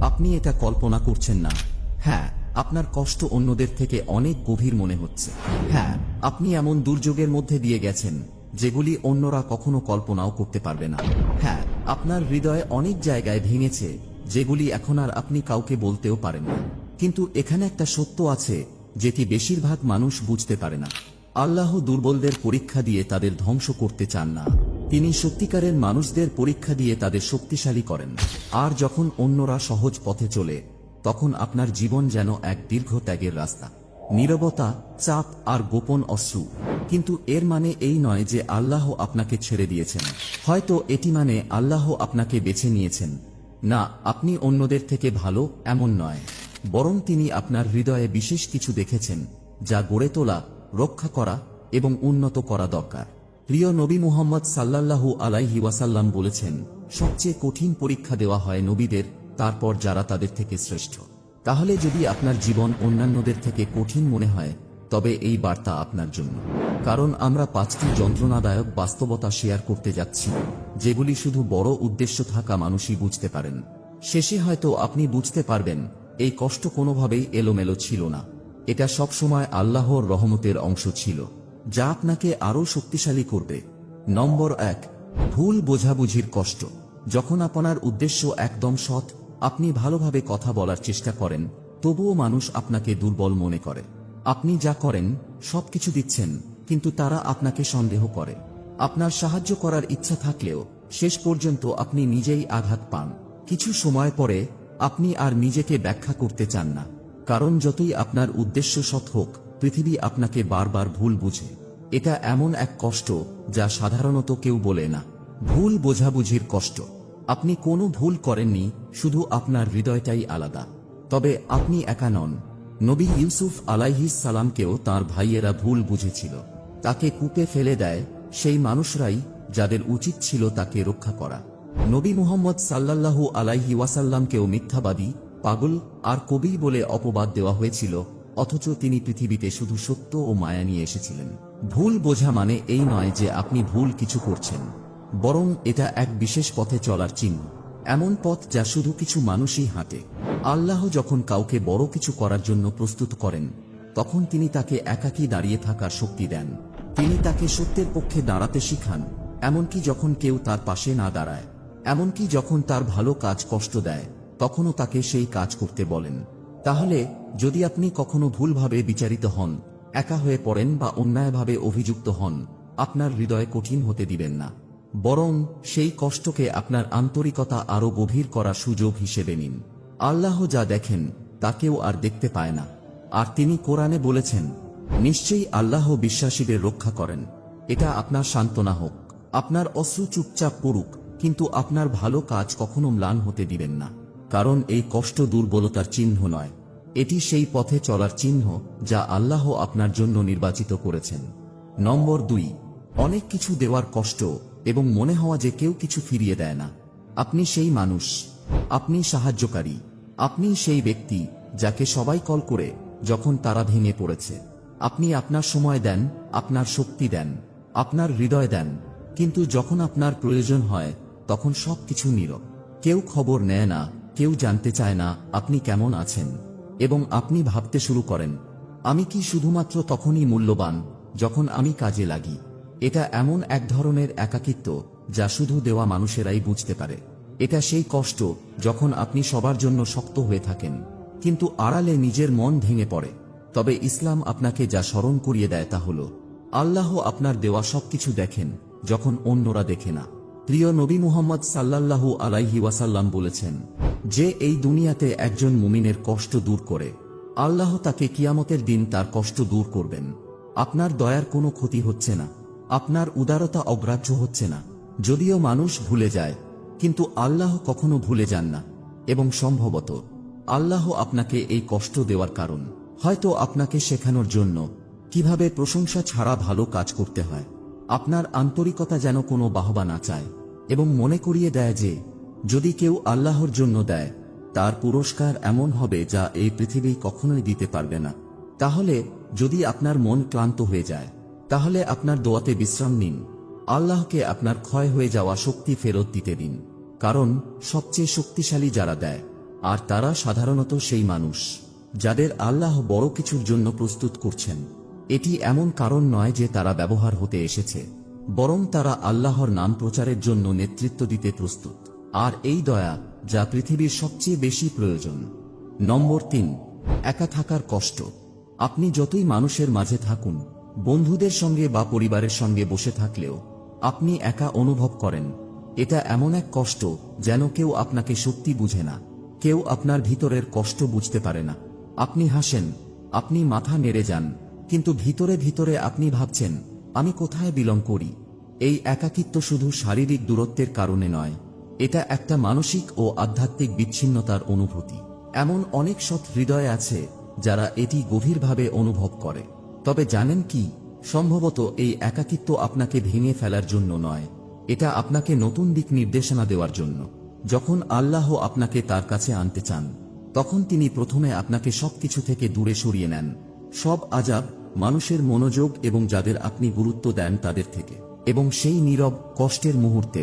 আপনি এটা কল্পনা করছেন না। হ্যাঁ, আপনার কষ্ট অন্যদের থেকে অনেক গভীর মনে হচ্ছে। হ্যাঁ, আপনি এমন দুর্যোগের মধ্যে দিয়ে গেছেন যেগুলি অন্যরা কখনো কল্পনাও করতে পারবে না। হ্যাঁ, আপনার হৃদয় অনেক জায়গায় ভেঙেছে যেগুলি এখন আর আপনি কাউকে বলতেও পারেন না। কিন্তু এখানে একটা সত্য আছে যেটি বেশিরভাগ মানুষ বুঝতে পারে না। আল্লাহ দুর্বলদের পরীক্ষা দিয়ে তাদের ধ্বংস করতে চান না, তিনি সত্যিকারের মানুষদের পরীক্ষা দিয়ে তাদের শক্তিশালী করেন। আর যখন অন্যরা সহজ পথে চলে, তখন আপনার জীবন যেন এক দীর্ঘ ত্যাগের রাস্তা। নীরবতা, চাপ আর গোপন অশ্রু। কিন্তু এর মানে এই নয় যে আল্লাহ আপনাকে ছেড়ে দিয়েছেন। হয়তো এটি মানে আল্লাহ আপনাকে বেছে নিয়েছেন। না, আপনি অন্যদের থেকে ভালো এমন নয়, বরং তিনি আপনার হৃদয়ে বিশেষ কিছু দেখেছেন যা গড়ে তোলা, রক্ষা করা এবং উন্নত করা দরকার। প্রিয় নবী মুহাম্মদ সাল্লাল্লাহু আলাইহি ওয়াসাল্লাম বলেছেন, সবচেয়ে কঠিন পরীক্ষা দেওয়া হয় নবীদের, তারপর যারা তাদের থেকে শ্রেষ্ঠ। তাহলে যদি আপনার জীবন অন্যান্যদের থেকে কঠিন মনে হয়, তবে এই বার্তা আপনার জন্য। কারণ আমরা 5টি যন্ত্রণাদায়ক বাস্তবতা শেয়ার করতে যাচ্ছি, যেগুলি শুধু বড় উদ্দেশ্য থাকা মানুষই বুঝতে পারেন। শেষে হয়তো আপনি বুঝতে পারবেন এই কষ্ট কোনোভাবেই এলোমেলো ছিল না। এটা সবসময় আল্লাহর রহমতের অংশ ছিল, যা আপনাকে আরও শক্তিশালী করবে। নম্বর 1, ভুল বোঝাবুঝির কষ্ট। যখন আপনার উদ্দেশ্য একদম সৎ, আপনি ভালোভাবে কথা বলার চেষ্টা করেন, তবুও মানুষ আপনাকে দুর্বল মনে করে। আপনি যা করেন সবকিছু দিচ্ছেন, কিন্তু তারা আপনাকে সন্দেহ করে। আপনার সাহায্য করার ইচ্ছা থাকলেও শেষ পর্যন্ত আপনি নিজেই আঘাত পান। কিছু সময় পরে আপনি আর নিজেকে ব্যাখ্যা করতে চান না, কারণ যতই আপনার উদ্দেশ্য সৎ হোক, পৃথিবী আপনাকে বারবার ভুল বুঝে। এটা এমন এক কষ্ট যা সাধারণত কেউ বলে না। ভুল বোঝাবুঝির কষ্ট। আপনি কোনো ভুল করেননি, শুধু আপনার হৃদয়টাই আলাদা। তবে আপনি একা নন। নবী ইউসুফ আলাইহিস সালামকেও তাঁর ভাইয়েরা ভুল বুঝেছিল। তাকে কূপে ফেলে দেয় সেই মানুষরাই যাদের উচিত ছিল তাকে রক্ষা করা। নবী মুহাম্মদ সাল্লাল্লাহু আলাইহি ওয়াসাল্লামকেও মিথ্যাবাদী, পাগল আর কবি বলে অপবাদ দেওয়া হয়েছিল, অথচ তিনি পৃথিবীতে শুধু সত্য ও মায়া নিয়ে এসেছিলেন। ভুল বোঝা মানে এই নয় যে আপনি ভুল কিছু করছেন, বরং এটা এক বিশেষ পথে চলার চিহ্ন। এমন পথ যা শুধু কিছু মানুষই হাঁটে। আল্লাহ যখন কাউকে বড় কিছু করার জন্য প্রস্তুত করেন, তখন তিনি তাকে একাকী দাঁড়িয়ে থাকার শক্তি দেন। তিনি তাকে সত্যের পক্ষে দাঁড়াতে শিখান, এমনকি যখন কেউ তার পাশে না দাঁড়ায়। এমনকি যখন তার ভালো কাজ কষ্ট দেয়, তখনও তাকে সেই কাজ করতে বলেন। তাহলে যদি আপনি কখনো ভুলভাবে বিচারিত হন, একা হয়ে পড়েন বা অন্যায়ভাবে অভিযুক্ত হন, আপনার হৃদয় কঠিন হতে দিবেন না, বরং সেই কষ্টকে আপনার আন্তরিকতা আরও গভীর করার সুযোগ হিসেবে নিন। আল্লাহ যা দেখেন তা কেউ আর দেখতে পায় না। আর তিনি কোরআনে বলেছেন, নিশ্চয়ই আল্লাহ বিশ্বাসীদের রক্ষা করেন। এটা আপনার সান্ত্বনা হোক। আপনার অশ্রু চুপচাপ পড়ুক, কিন্তু আপনার ভালো কাজ কখনো ম্লান হতে দিবেন না। কারণ এই কষ্ট দুর্বলতার চিহ্ন নয়, এটি সেই পথে চলার চিহ্ন যা আল্লাহ আপনার জন্য নির্বাচিত করেছেন। নম্বর 2, অনেক কিছু দেওয়ার কষ্ট এবং মনে হওয়া যে কেউ কিছু ফিরিয়ে দেয় না। আপনি সেই মানুষ, আপনি সাহায্যকারী, আপনি সেই ব্যক্তি যাকে সবাই কল করে যখন তারা ভেঙে পড়েছে। আপনি আপনার সময় দেন, আপনার শক্তি দেন, আপনার হৃদয় দেন, কিন্তু যখন আপনার প্রয়োজন হয় তখন সবকিছু নীরব। কেউ খবর নেয় না, কেউ জানতে চায় না আপনি কেমন আছেন। এবং আপনি ভাবতে শুরু করেন, আমি কি শুধুমাত্র তখনই মূল্যবান যখন আমি কাজে লাগি? এটা এমন এক ধরনের একাকিত্ব যা শুধু দেওয়া মানুষেরাই বুঝতে পারে। এটা সেই কষ্ট যখন আপনি সবার জন্য শক্ত হয়ে থাকেন, কিন্তু আড়ালে নিজের মন ভেঙে পড়ে। তবে ইসলাম আপনাকে যা স্মরণ করিয়ে দেয় তা হল, আল্লাহ আপনার দেওয়া সবকিছু দেখেন যখন অন্যরা দেখে না। প্রিয় নবী মুহাম্মদ সাল্লাল্লাহু আলাইহি ওয়াসাল্লাম বলেছেন, যে এই দুনিয়াতে একজন মুমিনের কষ্ট দূর করে, আল্লাহ তাকে কিয়ামতের দিন তার কষ্ট দূর করবেন। আপনার দয়ার কোনো ক্ষতি হচ্ছে না, আপনার উদারতা অগ্রাহ্য হচ্ছে না। যদিও মানুষ ভুলে যায়, কিন্তু আল্লাহ কখনো ভুলে যান না। এবং সম্ভবত আল্লাহ আপনাকে এই কষ্ট দেওয়ার কারণ হয়তো আপনাকে শেখানোর জন্য কিভাবে প্রশংসা ছাড়া ভালো কাজ করতে হয়। আপনার আন্তরিকতা যেন কোনো বাহবা না চায়, এবং মনে করিয়ে দেয় যে যদি কেউ আল্লাহর জন্য দেয়, তার পুরস্কার এমন হবে যা এই পৃথিবী কখনোই দিতে পারবে না। তাহলে যদি আপনার মন ক্লান্ত হয়ে যায়, তাহলে আপনার দোয়াতে বিশ্রাম নিন। আল্লাহকে আপনার ক্ষয় হয়ে যাওয়া শক্তি ফেরত দিতে দিন, কারণ সবচেয়ে শক্তিশালী যারা দেয়, আর তারা সাধারণত সেই মানুষ যাদের আল্লাহ বড় কিছুর জন্য প্রস্তুত করছেন। এটি এমন কারণ নয় যে তারা ব্যবহার হতে এসেছে, বরং তারা আল্লাহর নাম প্রচারের জন্য নেতৃত্ব দিতে প্রস্তুত। আর এই দয়া যা পৃথিবীর সবচেয়ে বেশি প্রয়োজন। নম্বর 3, একা থাকার কষ্ট। আপনি যতই মানুষের মাঝে থাকুন, বন্ধুদের সঙ্গে বা পরিবারের সঙ্গে বসে থাকলেও আপনি একা অনুভব করেন। এটা এমন এক কষ্ট যেন কেউ আপনাকে সত্যি বুঝে না, কেউ আপনার ভিতরের কষ্ট বুঝতে পারে না। আপনি হাসেন, আপনি মাথা নেড়ে যান, কিন্তু ভিতরে ভিতরে আপনি ভাবছেন, আমি কোথায় বিলং করি। এই একাকিত্ব শুধু শারীরিক দূরত্বের কারণে নয়, এটা একটা মানসিক ও আধ্যাত্মিক বিচ্ছিন্নতার অনুভূতি। এমন অনেক সৎ হৃদয় আছে যারা এটি গভীরভাবে অনুভব করে। তবে জানেন কি, সম্ভবত এই একাকিত্ব আপনাকে ভেঙে ফেলার জন্য নয়, এটা আপনাকে নতুন দিক নির্দেশনা দেওয়ার জন্য। যখন আল্লাহ আপনাকে তার কাছে আনতে চান, তখন তিনি প্রথমে আপনাকে সবকিছু থেকে দূরে সরিয়ে নেন, সব আজাব, মানুষের মনোযোগ এবং যাদের আপনি গুরুত্ব দেন তাদের থেকে। এবং সেই নীরব কষ্টের মুহূর্তে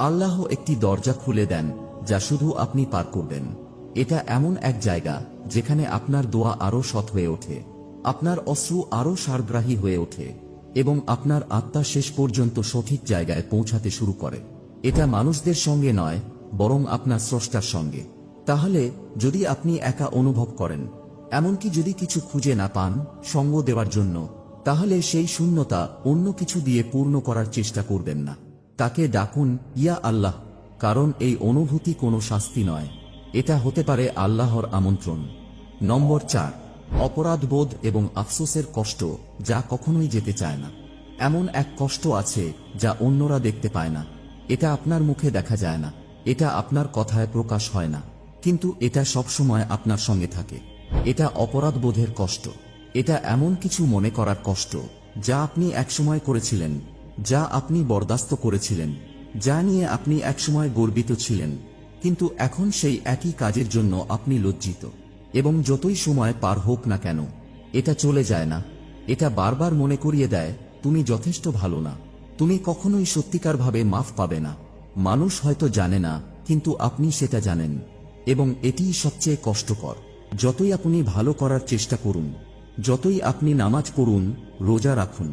আল্লাহ একটি দরজা খুলে দেন যা শুধু আপনি পার করবেন। এটা এমন এক জায়গা যেখানে আপনার দোয়া আরো সৎ হয়ে ওঠে, আপনার অশ্রু আরো সারগ্রাহী হয়ে ওঠে, এবং আপনার আত্মা শেষ পর্যন্ত সঠিক জায়গায় পৌঁছাতে শুরু করে। এটা মানুষদের সঙ্গে নয়, বরং আপনার স্রষ্টার সঙ্গে। তাহলে যদি আপনি একা অনুভব করেন, এমনকি যদি কিছু খুঁজে না পান সঙ্গ দেওয়ার জন্য, তাহলে সেই শূন্যতা অন্য কিছু দিয়ে পূর্ণ করার চেষ্টা করবেন না। তাকে ডাকুন, ইয়া আল্লাহ, কারণ এই অনুভূতি কোনো শাস্তি নয়, এটা হতে পারে আল্লাহর আমন্ত্রণ। নম্বর 4, অপরাধবোধ এবং আফসোসের কষ্ট যা কখনোই যেতে চায় না। এমন এক কষ্ট আছে যা অন্যরা দেখতে পায় না, এটা আপনার মুখে দেখা যায় না, এটা আপনার কথায় প্রকাশ হয় না, কিন্তু এটা সবসময় আপনার সঙ্গে থাকে। এটা অপরাধবোধের কষ্ট। এটা এমন কিছু মনে করার কষ্ট যা আপনি একসময় করেছিলেন, যা আপনি বরদাস্ত করেছিলেন, যা নিয়ে আপনি একসময় গর্বিত ছিলেন, কিন্তু এখন সেই একই কাজের জন্য আপনি লজ্জিত। এবং যতই সময় পার হোক না কেন, এটা চলে যায় না। এটা বারবার মনে করিয়ে দেয়, তুমি যথেষ্ট ভালো না, তুমি কখনোই সত্যিকারভাবে মাফ পাবে না। মানুষ হয়তো জানে না, কিন্তু আপনি সেটা জানেন, এবং এটিই সবচেয়ে কষ্টকর। যতই আপনি ভালো করার চেষ্টা করুন, যতই আপনি নামাজ পড়ুন, রোজা রাখুন,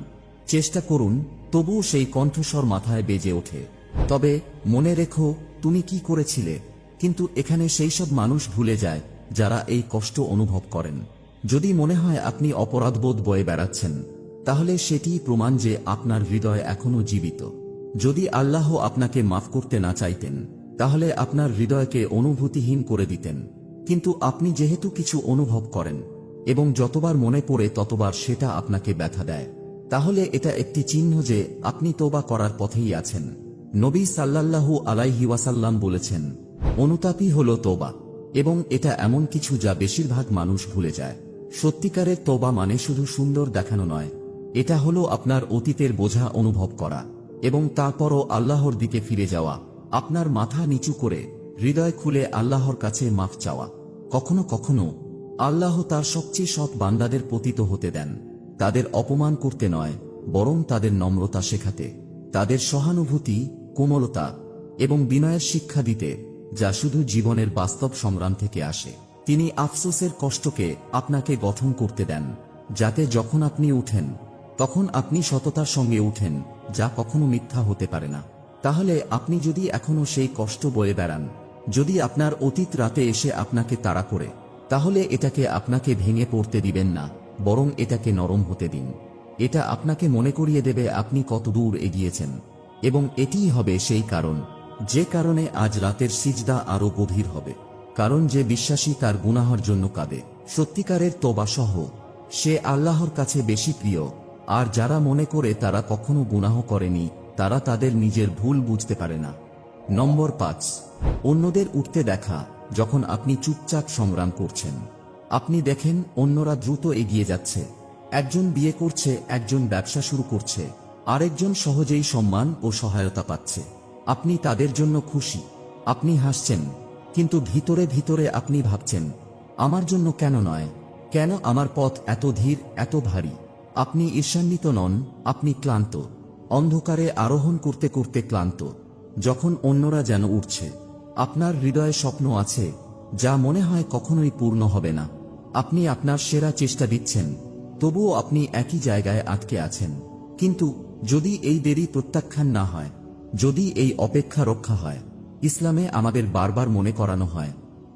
চেষ্টা করুন, তবুও সেই কণ্ঠস্বর মাথায় বেজে ওঠে, তবে মনে রেখো তুমি কি করেছিলে। কিন্তু এখানে সেই সব মানুষ ভুলে যায় যারা এই কষ্ট অনুভব করেন। যদি মনে হয় আপনি অপরাধবোধ বয়ে বেড়াচ্ছেন, তাহলে সেটিই প্রমাণ যে আপনার হৃদয় এখনো জীবিত। যদি আল্লাহ আপনাকে মাফ করতে না চাইতেন, তাহলে আপনার হৃদয়কে অনুভূতিহীন করে দিতেন। কিন্তু আপনি যেহেতু কিছু অনুভব করেন, এবং যতবার মনে পড়ে ততবার সেটা আপনাকে ব্যথা দেয়, তাহলে এটা একটি চিহ্ন যে আপনি তওবা করার পথেই আছেন। নবী সাল্লাল্লাহু আলাইহি ওয়াসাল্লাম বলেছেন, অনুতাপই হলো তওবা। এবং এটা এমন কিছু যা বেশিরভাগ মানুষ ভুলে যায়। সত্যিকারের তওবা মানে শুধু সুন্দর দেখানো নয়, এটা হলো আপনার অতীতের বোঝা অনুভব করা এবং তারপরও আল্লাহর দিকে ফিরে যাওয়া, আপনার মাথা নিচু করে হৃদয় খুলে আল্লাহর কাছে মাফ চাওয়া। কখনো কখনো আল্লাহ তার সবচেয়ে সৎ বান্দাদের পতিত হতে দেন, তাদের অপমান করতে নয়, বরং তাদের নম্রতা শেখাতে, তাদের সহানুভূতি, কোমলতা এবং বিনয়ের শিক্ষা দিতে, যা শুধু জীবনের বাস্তব সংগ্রাম থেকে আসে। তিনি আফসোসের কষ্টকে আপনাকে গঠন করতে দেন, যাতে যখন আপনি উঠেন, তখন আপনি সততার সঙ্গে উঠেন, যা কখনো মিথ্যা হতে পারে না। তাহলে আপনি যদি এখনো সেই কষ্ট বয়ে বেড়ান, যদি আপনার অতীত রাতে এসে আপনাকে তাড়া করে, তাহলে এটাকে আপনাকে ভেঙে পড়তে দিবেন না, বরং এটাকে নরম হতে দিন। এটা আপনাকে মনে করিয়ে দেবে আপনি কত দূর এগিয়েছেন, এবং এটিই হবে সেই কারণ যে কারণে আজ রাতের সিজদা আরো গভীর হবে। কারণ যে বিশ্বাসী তার গুনাহর জন্য কাঁদে, সত্যিকারের তওবা সহ, সে আল্লাহর কাছে বেশি প্রিয়। আর যারা মনে করে তারা কখনো গুনাহ করেনি, তারা তাদের নিজের ভুল বুঝতে পারে না। নম্বর 5, অন্যদের উঠতে দেখা যখন আপনি চুপচাপ সংগ্রাম করছেন। আপনি দেখেন অন্যরা দ্রুত এগিয়ে যাচ্ছে, একজন বিয়ে করছে, একজন ব্যবসা শুরু করছে, আরেকজন সহজেই সম্মান ও সহায়তা পাচ্ছে। আপনি তাদের জন্য খুশি, আপনি হাসছেন, কিন্তু ভিতরে ভিতরে আপনি ভাবছেন, আমার জন্য কেন নয়, কেন আমার পথ এত ধীর, এত ভারী। আপনি ঈর্ষান্বিত নন, আপনি ক্লান্ত, অন্ধকারে আরোহণ করতে করতে ক্লান্ত। যখন অন্যরা যেন উঠছে, আপনার হৃদয়ে স্বপ্ন আছে, যা মনে হয় কখনোই পূর্ণ হবে না। আপনি আপনার সেরা চেষ্টা দিচ্ছেন, তবুও আপনি একই জায়গায় আটকে আছেন। কিন্তু যদি এই দেরি প্রত্যাখ্যান না হয়, যদি এই অপেক্ষা রক্ষা হয়, ইসলামে আমাদের বারবার মনে করানো হয়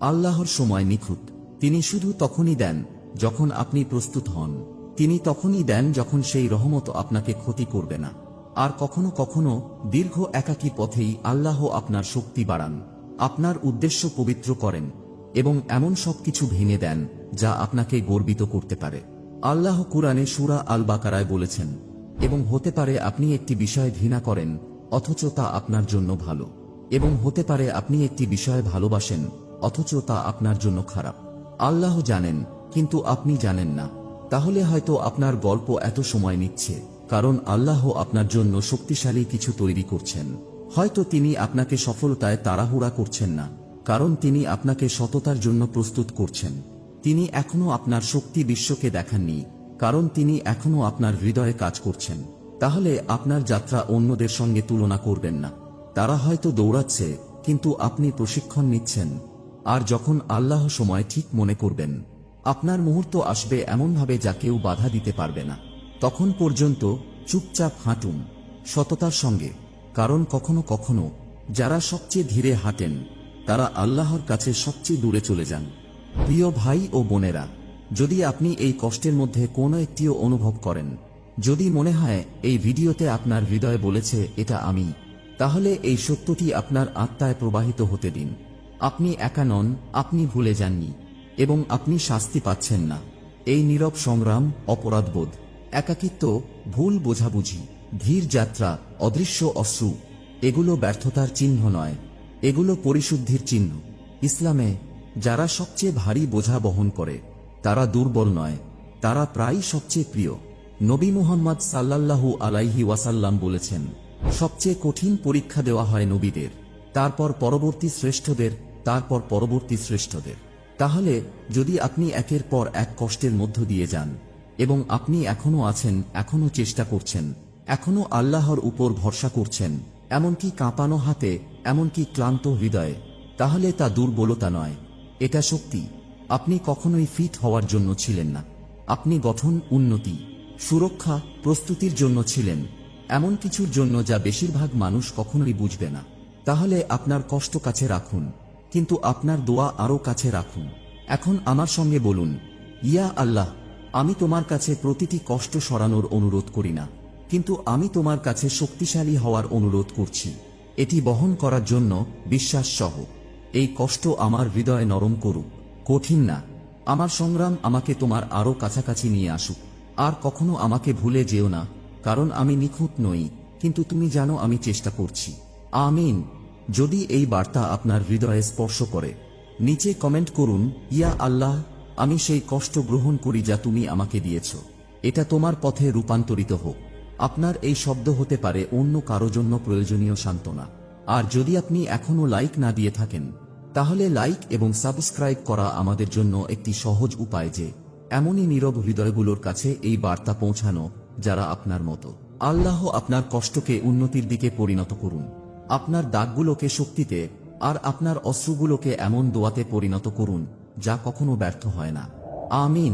আল্লাহর সময় নিখুঁত। তিনি শুধু তখনই দেন যখন আপনি প্রস্তুত হন। তিনি তখনই দেন যখন সেই রহমত আপনাকে ক্ষতি করবে না। আর কখনো কখনো দীর্ঘ একাকী পথেই আল্লাহ আপনার শক্তি বাড়ান, আপনার উদ্দেশ্য পবিত্র করেন এবং এমন সবকিছু ভেঙে দেন যা আপনাকে গর্বিত করতে পারে। আল্লাহ কুরআনে সূরা আল বাকারায় বলেছেন, এবং হতে পারে আপনি একটি বিষয় ঘৃণা করেন অথচ তা আপনার জন্য ভালো, এবং হতে পারে আপনি একটি বিষয় ভালোবাসেন অথচ তা আপনার জন্য খারাপ। আল্লাহ জানেন, কিন্তু আপনি জানেন না। তাহলে হয়তো আপনার গল্প এত সময় নিচ্ছে কারণ আল্লাহ আপনার জন্য শক্তিশালী কিছু তৈরি করছেন। হয়তো তিনি আপনাকে সফলতায় তাড়াহুড়া করছেন না, কারণ তিনি আপনাকে সততার জন্য প্রস্তুত করছেন। তিনি এখনো আপনার শক্তি বিশ্বকে দেখাননি, কারণ তিনি এখনো আপনার হৃদয়ে কাজ করছেন। তাহলে আপনার যাত্রা অন্যদের সঙ্গে তুলনা করবেন না। তারা হয়তো দৌড়াচ্ছে, কিন্তু আপনি প্রশিক্ষণ নিচ্ছেন। আর যখন আল্লাহ সময় ঠিক মনে করবেন, আপনার মুহূর্ত আসবে এমনভাবে যা কেউ বাধা দিতে পারবে না। তখন পর্যন্ত চুপচাপ হাঁটুন সততার সঙ্গে, কারণ কখনো কখনো যারা সবচেয়ে ধীরে হাঁটেন তারা আল্লাহর কাছে সবচেয়ে দূরে চলে যান। প্রিয় ভাই ও বোনেরা, যদি আপনি এই কষ্টের মধ্যে কোনো একটিও অনুভব করেন, যদি মনে হয় এই ভিডিওতে আপনার হৃদয় বলেছে এটা আমি, তাহলে এই সত্যটি আপনার আত্মায় প্রবাহিত হতে দিন। আপনি একা নন, আপনি ভুলে যাননি এবং আপনি শাস্তি পাচ্ছেন না। এই নীরব সংগ্রাম, অপরাধবোধ, একাকিত্ব, ভুল বোঝাবুঝি, ধীর যাত্রা, অদৃশ্য অশ্রু, এগুলো ব্যর্থতার চিহ্ন নয়, এগুলো পরিশুদ্ধির চিহ্ন। ইসলামে যারা সবচেয়ে ভারী বোঝা বহন করে তারা দুর্বল নয়, তারা প্রায়ই সবচেয়ে প্রিয়। নবী মুহাম্মদ সাল্লাল্লাহু আলাইহি ওয়াসাল্লাম বলেছেন, সবচেয়ে কঠিন পরীক্ষা দেওয়া হয় নবীদের, তারপর পরবর্তী শ্রেষ্ঠদের, তারপর পরবর্তী শ্রেষ্ঠদের। তাহলে যদি আপনি একের পর এক কষ্টের মধ্য দিয়ে যান এবং আপনি এখনো আছেন, এখনো চেষ্টা করছেন, এখনো আল্লাহর উপর ভরসা করছেন, এমনকি কাঁপানো হাতে, এমনকি ক্লান্ত হৃদয়ে, তাহলে তা দুর্বলতা নয়, এটা শক্তি। আপনি কখনোই ফিট হওয়ার জন্য ছিলেন না, আপনি গঠন, উন্নতি, সুরক্ষা, প্রস্তুতির জন্য ছিলেন, এমন কিছুর জন্য যা বেশিরভাগ মানুষ কখনোই বুঝবে না। তাহলে আপনার কষ্ট কাছে রাখুন, কিন্তু আপনার দোয়া আরও কাছে রাখুন। এখন আমার সঙ্গে বলুন, ইয়া আল্লাহ, আমি তোমার কাছে প্রতিটি কষ্ট সরানোর অনুরোধ করি না, কিন্তু আমি তোমার কাছে শক্তিশালী হওয়ার অনুরোধ করছি, এটি বহন করার জন্য বিশ্বাস সহ। এই কষ্ট আমার হৃদয় নরম করুক, কঠিন না। আমার সংগ্রাম আমাকে তোমার আরও কাছাকাছি নিয়ে আসুক। আর কখনো আমাকে ভুলে যেও না, কারণ আমি নিখুঁত নই, কিন্তু তুমি জানো আমি চেষ্টা করছি। আমিন। যদি এই বার্তা আপনার হৃদয়ে স্পর্শ করে, নিচে কমেন্ট করুন, ইয়া আল্লাহ, আমি সেই কষ্ট গ্রহণ করি যা তুমি আমাকে দিয়েছ, এটা তোমার পথে রূপান্তরিত হোক। আপনার এই শব্দ হতে পারে অন্য কারো জন্য প্রয়োজনীয় সান্ত্বনা। আর যদি আপনি এখনো লাইক না দিয়ে থাকেন, তাহলে লাইক এবং সাবস্ক্রাইব করা আমাদের জন্য একটি সহজ উপায় যে এমনই নীরব হৃদয়গুলোর কাছে এই বার্তা পৌঁছানো যারা আপনার মতো। আল্লাহ আপনার কষ্টকে উন্নতির দিকে পরিণত করুন, আপনার দাগগুলোকে শক্তিতে, আর আপনার অশ্রুগুলোকে এমন দোয়াতে পরিণত করুন যা কখনো ব্যর্থ হয় না। আমিন।